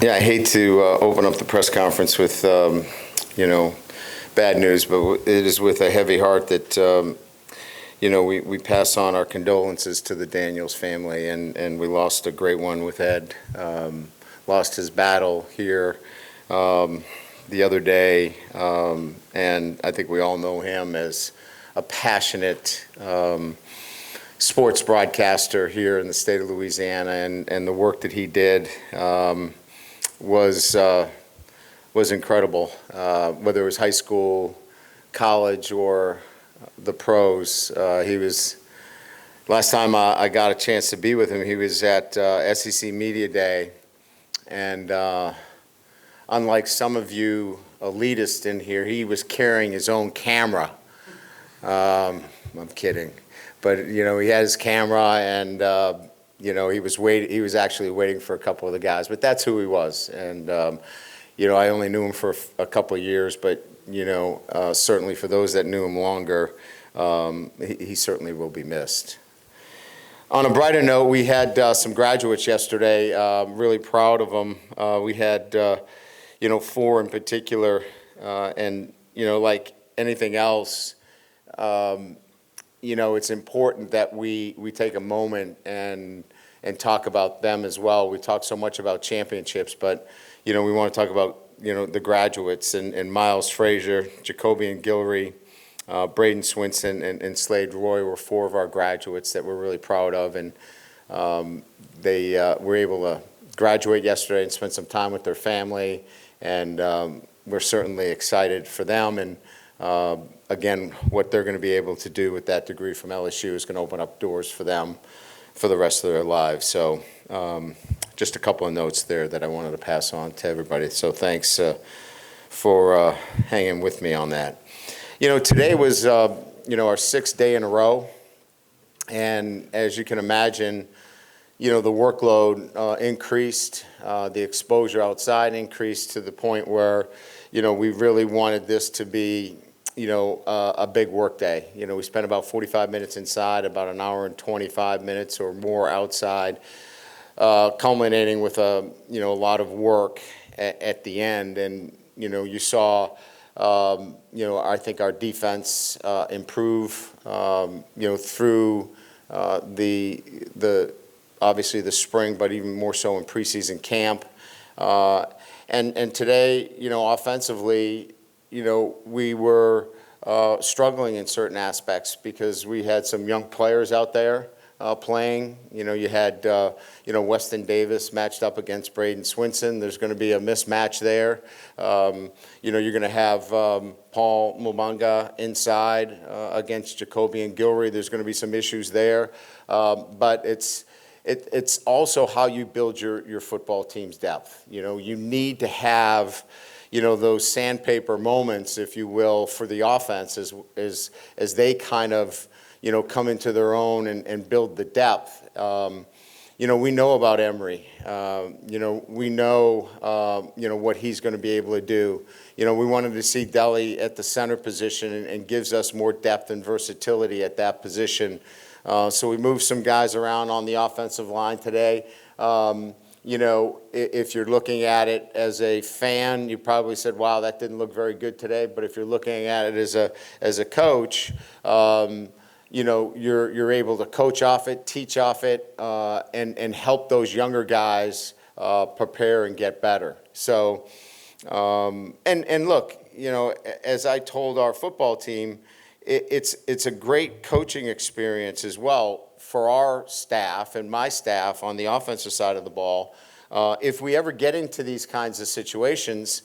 Yeah, I hate to open up the press conference with, bad news, but it is with a heavy heart that, we pass on our condolences to the Daniels family, and we lost a great one with Ed. Lost his battle here the other day, and I think we all know him as a passionate sports broadcaster here in the state of Louisiana, and the work that he did was incredible, whether it was high school, college, or the pros. He was, last time I got a chance to be with him, he was at SEC Media Day, and unlike some of you elitists in here, he was carrying his own camera. I'm kidding. But, he had his camera, and he was actually waiting for a couple of the guys, but that's who he was. And, I only knew him for a couple of years, but, certainly for those that knew him longer, he certainly will be missed. On a brighter note, we had some graduates yesterday, really proud of them. We had, 4 in particular, and, like anything else, it's important that we take a moment and talk about them as well. We talk so much about championships, but, we want to talk about, the graduates, and Miles Frazier, Jacobian Guillory, Braden Swinson, and Slade Roy were 4 of our graduates that we're really proud of, and they were able to graduate yesterday and spend some time with their family, and we're certainly excited for them, and again, what they're going to be able to do with that degree from LSU is going to open up doors for them for the rest of their lives. So just a couple of notes there that I wanted to pass on to everybody. So thanks for hanging with me on that. Today was, our 6th day in a row. And as you can imagine, the workload increased, the exposure outside increased to the point where, we really wanted this to be, a big work day. We spent about 45 minutes inside, about an hour and 25 minutes or more outside, culminating with a lot of work at the end. And, you saw, I think our defense improve, through the obviously the spring, but even more so in preseason camp. And today, offensively, we were struggling in certain aspects because we had some young players out there playing. You had, Weston Davis matched up against Braden Swinson. There's going to be a mismatch there. You're going to have Paul Mumanga inside against Jacobian Guillory. There's going to be some issues there. But it's also how you build your football team's depth. You need to have those sandpaper moments, if you will, for the offense as they kind of, come into their own and build the depth. We know about Emory. We know, what he's going to be able to do. We wanted to see Deli at the center position and gives us more depth and versatility at that position. So we moved some guys around on the offensive line today. If you're looking at it as a fan, you probably said, wow, that didn't look very good today. But if you're looking at it as a coach, you're able to coach off it, teach off it, and help those younger guys prepare and get better. So, and look, as I told our football team, it's a great coaching experience as well for our staff and my staff on the offensive side of the ball. If we ever get into these kinds of situations,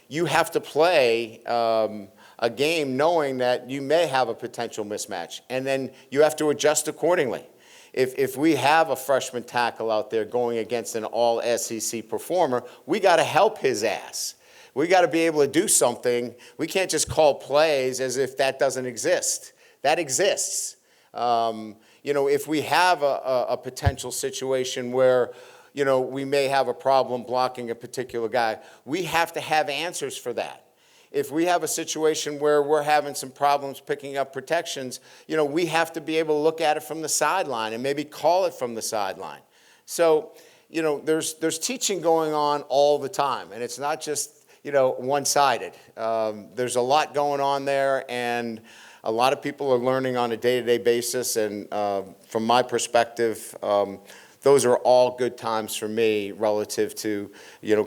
you have to play a game knowing that you may have a potential mismatch, and then you have to adjust accordingly. If we have a freshman tackle out there going against an all-SEC performer, we got to help his ass. We got to be able to do something. We can't just call plays as if that doesn't exist. That exists. If we have a potential situation where, we may have a problem blocking a particular guy, we have to have answers for that. If we have a situation where we're having some problems picking up protections, we have to be able to look at it from the sideline and maybe call it from the sideline. So, there's teaching going on all the time, and it's not just, one-sided. There's a lot going on there, and a lot of people are learning on a day-to-day basis, and from my perspective, those are all good times for me relative to,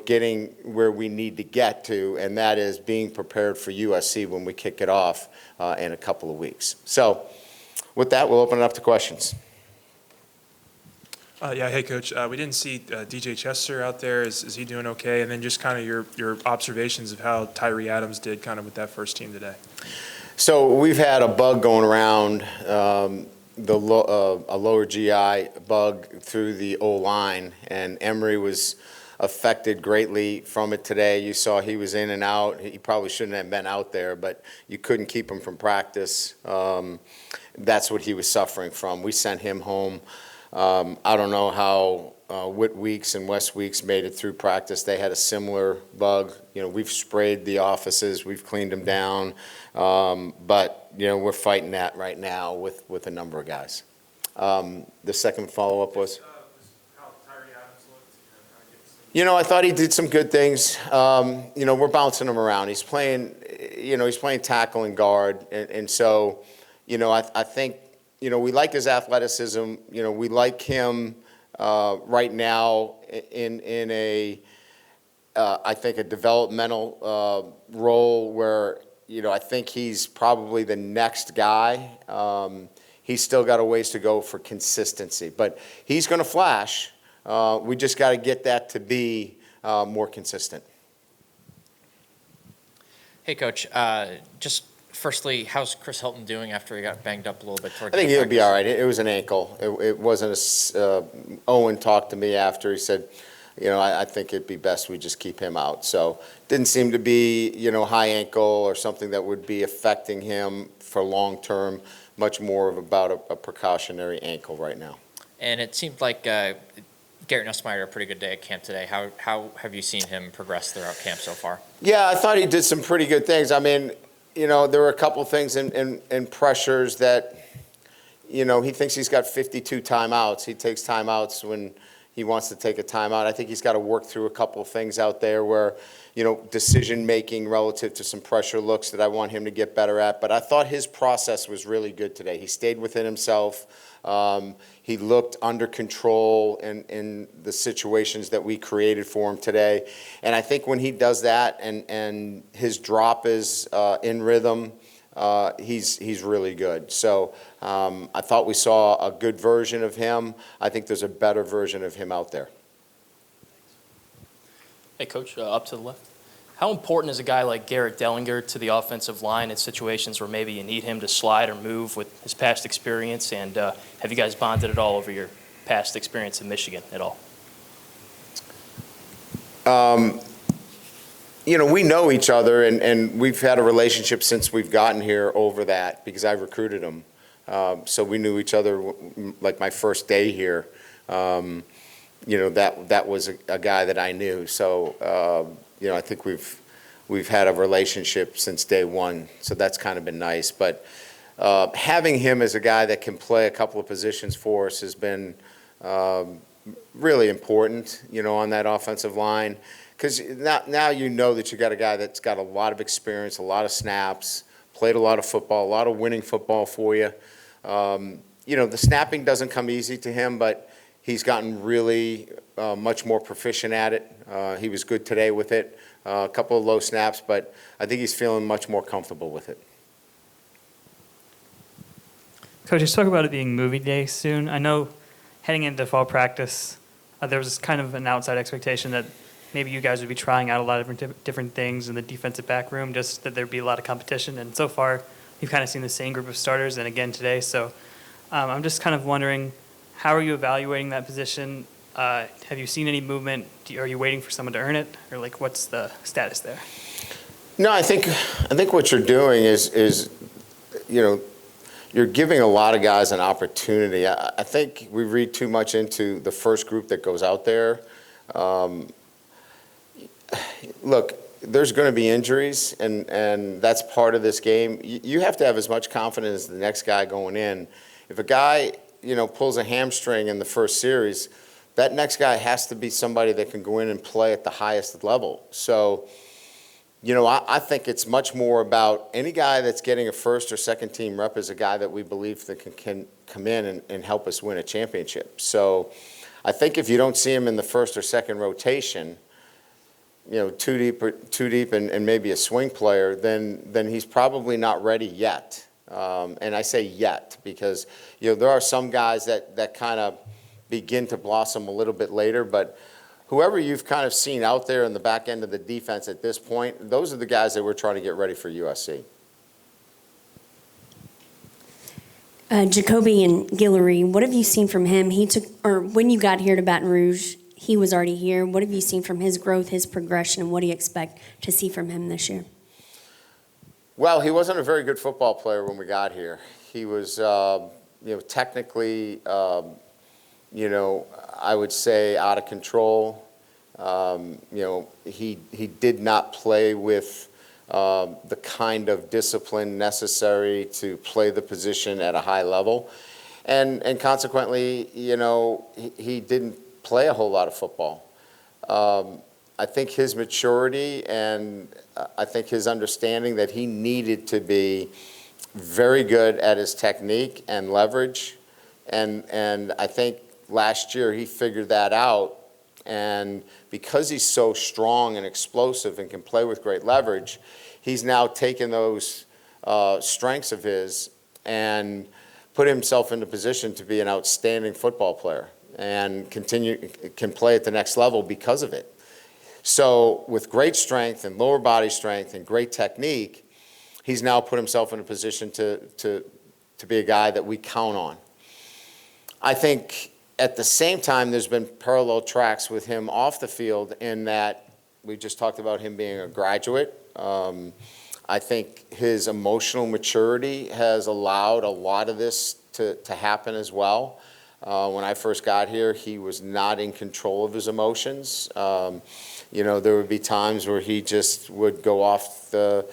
getting where we need to get to, and that is being prepared for USC when we kick it off in a couple of weeks. So with that, we'll open it up to questions. Yeah, hey, Coach. We didn't see DJ Chester out there. Is he doing okay? And then just kind of your observations of how Tyree Adams did kind of with that first team today. So we've had a bug going around, a lower GI bug through the O-line, and Emory was affected greatly from it today. You saw he was in and out. He probably shouldn't have been out there, but you couldn't keep him from practice. That's what he was suffering from. We sent him home. I don't know how Whit Weeks and West Weeks made it through practice. They had a similar bug. We've sprayed the offices. We've cleaned them down. But, we're fighting that right now with a number of guys. The second follow-up was? How Tyree Adams looked. I thought he did some good things. We're bouncing him around. He's playing, he's playing tackle and guard. And so, I think, we like his athleticism. We like him right now in a, I think, a developmental role where, I think he's probably the next guy. He's still got a ways to go for consistency, but he's going to flash. We just got to get that to be more consistent. Hey, Coach. Just firstly, how's Chris Hilton doing after he got banged up a little bit toward I think he'll be all right. It was an ankle. It wasn't Owen talked to me after. He said, I think it'd be best we just keep him out. So didn't seem to be, high ankle or something that would be affecting him for long term. Much more of about a precautionary ankle right now. And it seemed like Garrett Nussmeier had a pretty good day at camp today. How have you seen him progress throughout camp so far? Yeah, I thought he did some pretty good things. I mean, there were a couple of things in pressures that, he thinks he's got 52 timeouts. He takes timeouts when he wants to take a timeout. I think he's got to work through a couple of things out there where, decision-making relative to some pressure looks that I want him to get better at. But I thought his process was really good today. He stayed within himself. He looked under control in the situations that we created for him today. And I think when he does that and his drop is in rhythm, he's really good. So I thought we saw a good version of him. I think there's a better version of him out there. Hey, Coach, up to the left. How important is a guy like Garrett Dellinger to the offensive line in situations where maybe you need him to slide or move with his past experience? And have you guys bonded at all over your past experience in Michigan at all? We know each other, and we've had a relationship since we've gotten here over that because I recruited him. So we knew each other like my first day here. That was a guy that I knew. So, I think we've had a relationship since day one. So that's kind of been nice. But having him as a guy that can play a couple of positions for us has been really important, on that offensive line. Because now you know that you got a guy that's got a lot of experience, a lot of snaps, played a lot of football, a lot of winning football for you. The snapping doesn't come easy to him, but he's gotten really much more proficient at it. He was good today with it. A couple of low snaps, but I think he's feeling much more comfortable with it. Coach, let's talk about it being movie day soon. I know heading into fall practice, there was kind of an outside expectation that maybe you guys would be trying out a lot of different things in the defensive back room, just that there'd be a lot of competition. And so far, you've kind of seen the same group of starters, and again today. So I'm just kind of wondering, how are you evaluating that position? Have you seen any movement? Are you waiting for someone to earn it, or what's the status there? No, I think what you're doing is you're giving a lot of guys an opportunity. I think we read too much into the first group that goes out there. Look, there's going to be injuries, and that's part of this game. You have to have as much confidence as the next guy going in. If a guy, pulls a hamstring in the first series, that next guy has to be somebody that can go in and play at the highest level. So, I think it's much more about any guy that's getting a first or second team rep is a guy that we believe that can come in and help us win a championship. So I think if you don't see him in the first or second rotation, too deep and maybe a swing player, then he's probably not ready yet. And I say yet because, there are some guys that kind of begin to blossom a little bit later, but whoever you've kind of seen out there in the back end of the defense at this point, those are the guys that we're trying to get ready for USC. Jacoby and Guillory, what have you seen from him? When you got here to Baton Rouge, he was already here. What have you seen from his growth, his progression, and what do you expect to see from him this year? Well, he wasn't a very good football player when we got here. He was, technically, I would say out of control. He did not play with the kind of discipline necessary to play the position at a high level. And consequently, he didn't play a whole lot of football. I think his maturity and I think his understanding that he needed to be very good at his technique and leverage. And I think last year he figured that out. And because he's so strong and explosive and can play with great leverage, he's now taken those strengths of his and put himself in a position to be an outstanding football player and can play at the next level because of it. So with great strength and lower body strength and great technique, he's now put himself in a position to be a guy that we count on. I think at the same time, there's been parallel tracks with him off the field in that we just talked about him being a graduate. I think his emotional maturity has allowed a lot of this to happen as well. When I first got here, he was not in control of his emotions. There would be times where he just would go off the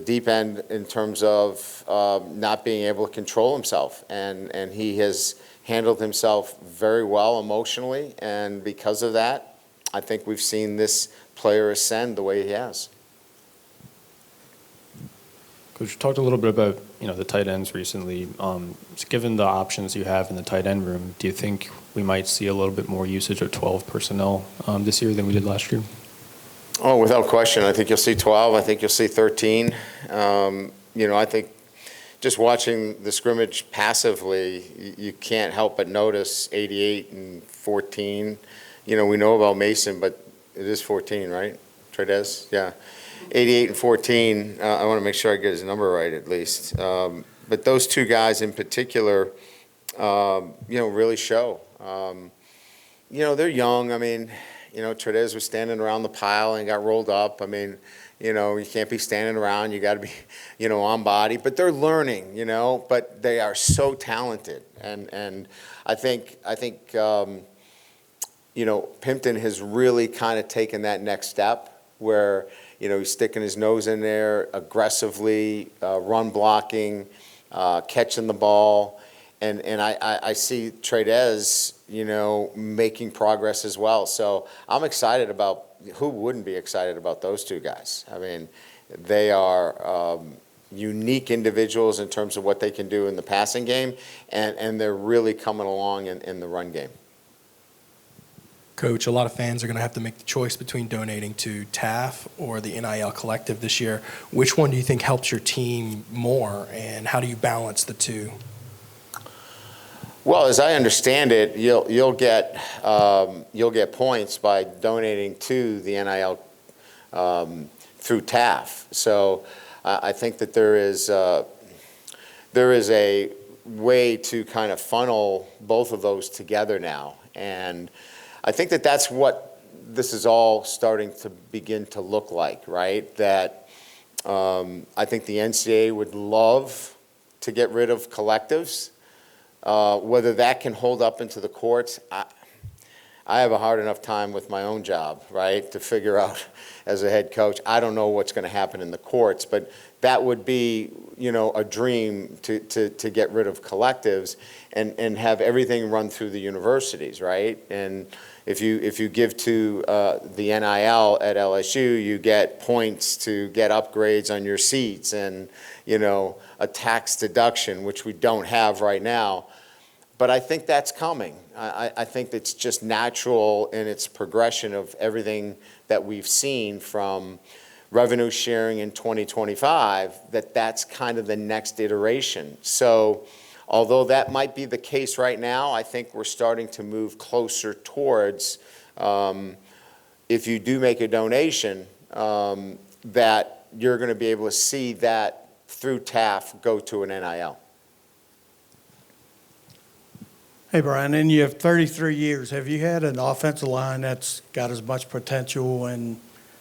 deep end in terms of not being able to control himself. And he has handled himself very well emotionally. And because of that, I think we've seen this player ascend the way he has. Coach, you talked a little bit about the tight ends recently. Given the options you have in the tight end room, do you think we might see a little bit more usage of 12 personnel this year than we did last year? Oh, without question. I think you'll see 12. I think you'll see 13. I think just watching the scrimmage passively, you can't help but notice 88 and 14. We know about Mason, but it is 14, right? Tradez? Yeah. 88 and 14. I want to make sure I get his number right at least. But those two guys in particular, really show. They're young. I mean, Tradez was standing around the pile and got rolled up. I mean, you can't be standing around. You got to be, on body. But they're learning, but they are so talented. And I think Pimpton has really kind of taken that next step where, he's sticking his nose in there aggressively, run blocking, catching the ball. And I see Tradez, making progress as well. So I'm excited about, who wouldn't be excited about those two guys? I mean, they are unique individuals in terms of what they can do in the passing game, and they're really coming along in the run game. Coach, a lot of fans are going to have to make the choice between donating to TAF or the NIL Collective this year. Which one do you think helps your team more, and how do you balance the two? Well, as I understand it, you'll get points by donating to the NIL through TAF. So I think that there is a way to kind of funnel both of those together now, and I think that that's what this is all starting to begin to look like, right? That I think the NCAA would love to get rid of collectives. Whether that can hold up into the courts, I have a hard enough time with my own job, right, to figure out as a head coach. I don't know what's going to happen in the courts, but that would be, a dream to get rid of collectives and have everything run through the universities, right? And if you give to the NIL at LSU, you get points to get upgrades on your seats and, a tax deduction, which we don't have right now. But I think that's coming. I think it's just natural in its progression of everything that we've seen from revenue sharing in 2025, that's kind of the next iteration. So although that might be the case right now, I think we're starting to move closer towards, if you do make a donation, that you're going to be able to see that through TAF go to an NIL. Hey, Brian, in your 33 years, have you had an offensive line that's got as much potential and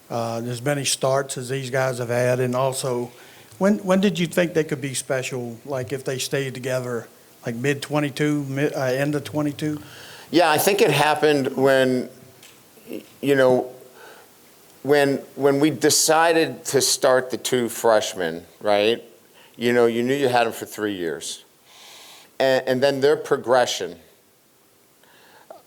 as many starts as these guys have had? And also, when did you think they could be special, like if they stayed together, like mid-22, end of 22? Yeah, I think it happened when, when we decided to start the two freshmen, right? You knew you had them for 3 years. And then their progression,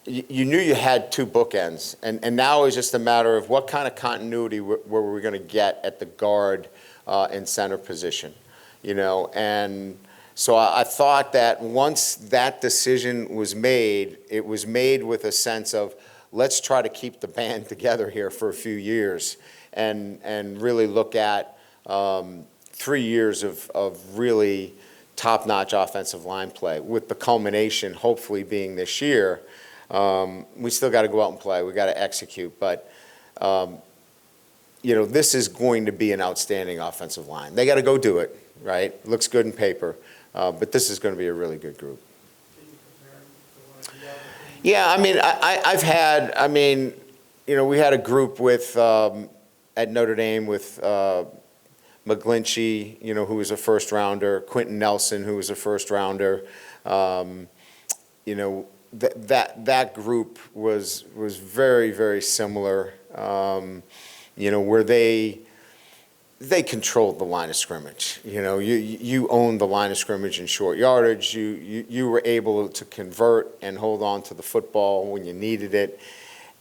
you knew you had two bookends. And now it's just a matter of what kind of continuity were we going to get at the guard and center position, And so I thought that once that decision was made, it was made with a sense of, let's try to keep the band together here for a few years and really look at 3 years of really top-notch offensive line play, with the culmination hopefully being this year. We still got to go out and play. We got to execute. But, this is going to be an outstanding offensive line. They got to go do it, right? Looks good in paper. But this is going to be a really good group. Yeah, I've had, we had a group with, at Notre Dame with McGlinchey, who was a first rounder, Quentin Nelson, who was a first rounder. That group was very, very similar, where they controlled the line of scrimmage. You owned the line of scrimmage in short yardage. You were able to convert and hold on to the football when you needed it.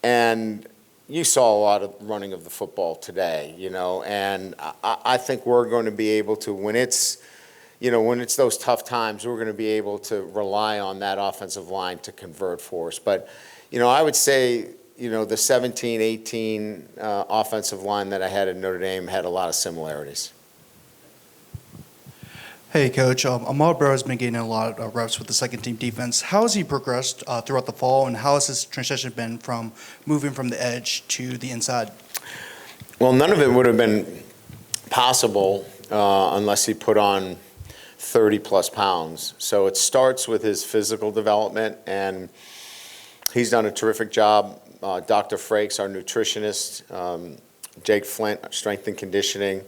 And you saw a lot of running of the football today, and I think we're going to be able to, when it's those tough times, we're going to be able to rely on that offensive line to convert for us. But, I would say, the 17, 18 offensive line that I had at Notre Dame had a lot of similarities. Hey, Coach. Ahmad Burrow has been getting a lot of reps with the second-team defense. How has he progressed throughout the fall, and how has his transition been from moving from the edge to the inside? Well, none of it would have been possible unless he put on 30-plus pounds. So it starts with his physical development, and he's done a terrific job. Dr. Frakes, our nutritionist, Jake Flint, strength and conditioning.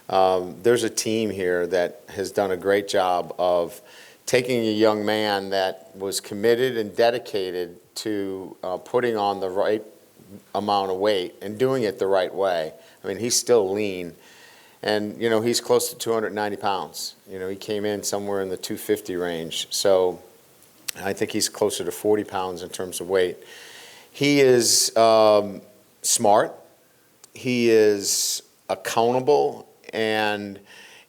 There's a team here that has done a great job of taking a young man that was committed and dedicated to putting on the right amount of weight and doing it the right way. He's still lean. And, he's close to 290 pounds. He came in somewhere in the 250 range. So I think he's closer to 40 pounds in terms of weight. He is smart. He is accountable. And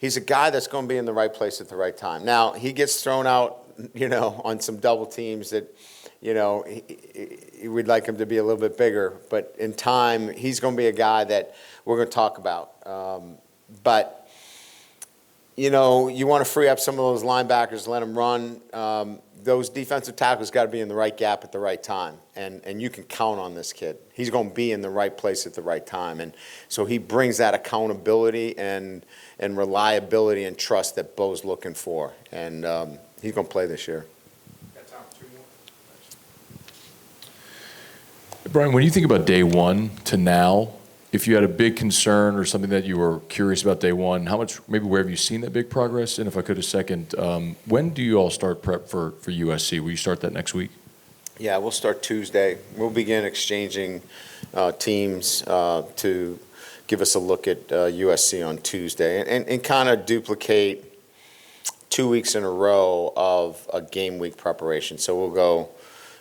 he's a guy that's going to be in the right place at the right time. Now, he gets thrown out, on some double teams that, we'd like him to be a little bit bigger. But in time, he's going to be a guy that we're going to talk about. But, you want to free up some of those linebackers, let them run. Those defensive tackles got to be in the right gap at the right time. And you can count on this kid. He's going to be in the right place at the right time. And so he brings that accountability and reliability and trust that Bo's looking for. And he's going to play this year. Brian, when you think about day one to now, if you had a big concern or something that you were curious about day one, how much, maybe where have you seen that big progress? And if I could, a second, when do you all start prep for USC? Will you start that next week? Yeah, we'll start Tuesday. We'll begin exchanging teams to give us a look at USC on Tuesday and kind of duplicate 2 weeks in a row of a game week preparation. So we'll go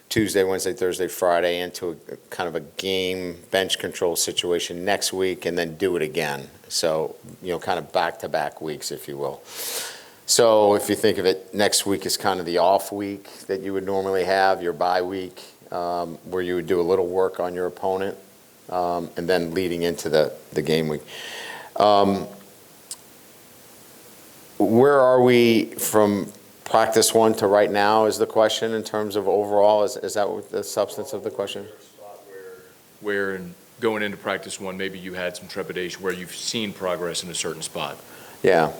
Tuesday, Wednesday, Thursday, Friday into a kind of a game bench control situation next week and then do it again. So, kind of back-to-back weeks, if you will. So if you think of it, next week is kind of the off week that you would normally have, your bye week, where you would do a little work on your opponent, and then leading into the game week. Where are we from practice one to right now is the question in terms of overall? Is that what the substance of the question? Where in going into practice one, maybe you had some trepidation where you've seen progress in a certain spot? Yeah.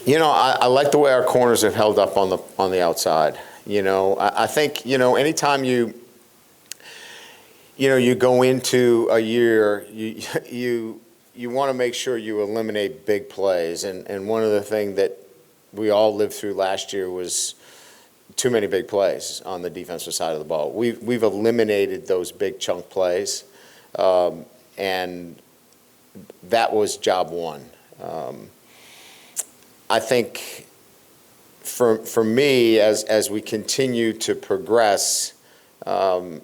I like the way our corners have held up on the outside. I think, anytime you go into a year, you want to make sure you eliminate big plays. And one of the things that we all lived through last year was too many big plays on the defensive side of the ball. We've eliminated those big chunk plays, and that was job one. I think for me, as we continue to progress, we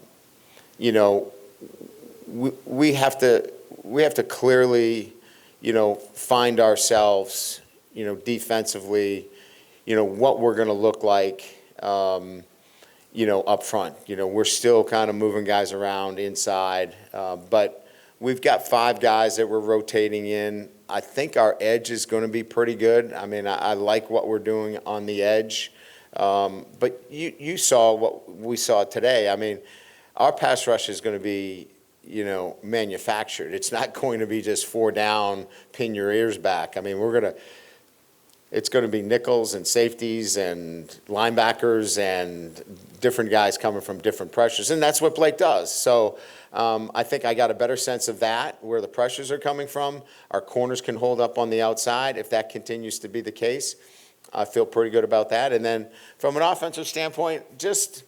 have to clearly, find ourselves, defensively, what we're going to look like, up front. We're still kind of moving guys around inside, but we've got 5 guys that we're rotating in. I think our edge is going to be pretty good. I mean, I like what we're doing on the edge. But you saw what we saw today. I mean, our pass rush is going to be, manufactured. It's not going to be just 4 down, pin your ears back. I mean, it's going to be nickels and safeties and linebackers and different guys coming from different pressures. And that's what Blake does. So I think I got a better sense of that, where the pressures are coming from. Our corners can hold up on the outside. If that continues to be the case, I feel pretty good about that. And then from an offensive standpoint, just,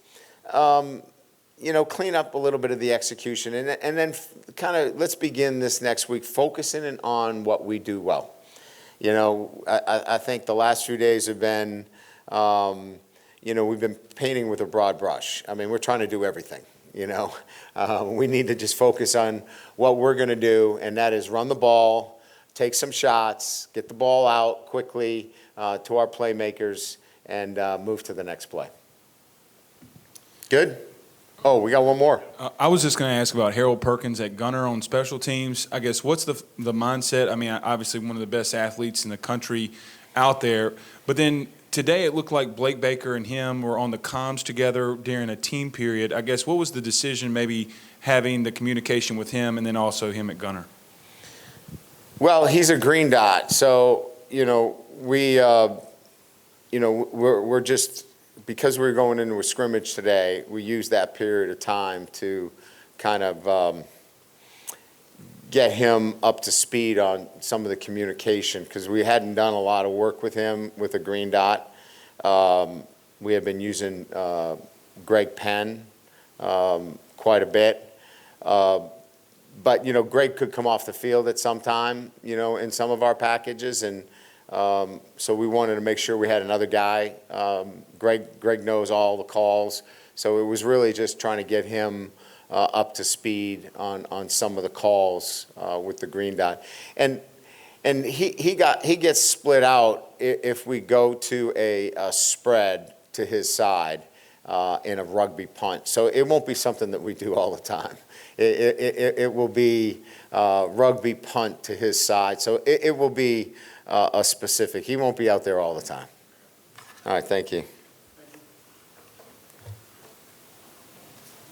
clean up a little bit of the execution. And then kind of let's begin this next week focusing on what we do well. I think the last few days have been, we've been painting with a broad brush. I mean, we're trying to do everything. We need to just focus on what we're going to do, and that is run the ball, take some shots, get the ball out quickly to our playmakers, and move to the next play. Good? Oh, we got one more. I was just going to ask about Harold Perkins at gunner on special teams. I guess what's the mindset? I mean, obviously one of the best athletes in the country out there, but then today it looked like Blake Baker and him were on the comms together during a team period. I guess what was the decision, maybe having the communication with him and then also him at gunner? Well, he's a green dot, so we're just, because we're going into a scrimmage today, we use that period of time to kind of get him up to speed on some of the communication, because we hadn't done a lot of work with him with a green dot. We have been using Greg Penn quite a bit. But, Greg could come off the field at some time, in some of our packages. And so we wanted to make sure we had another guy. Greg knows all the calls. So it was really just trying to get him up to speed on some of the calls with the green dot. And he gets split out if we go to a spread to his side in a rugby punt. So it won't be something that we do all the time. It will be rugby punt to his side. So it will be a specific. He won't be out there all the time. All right, thank you.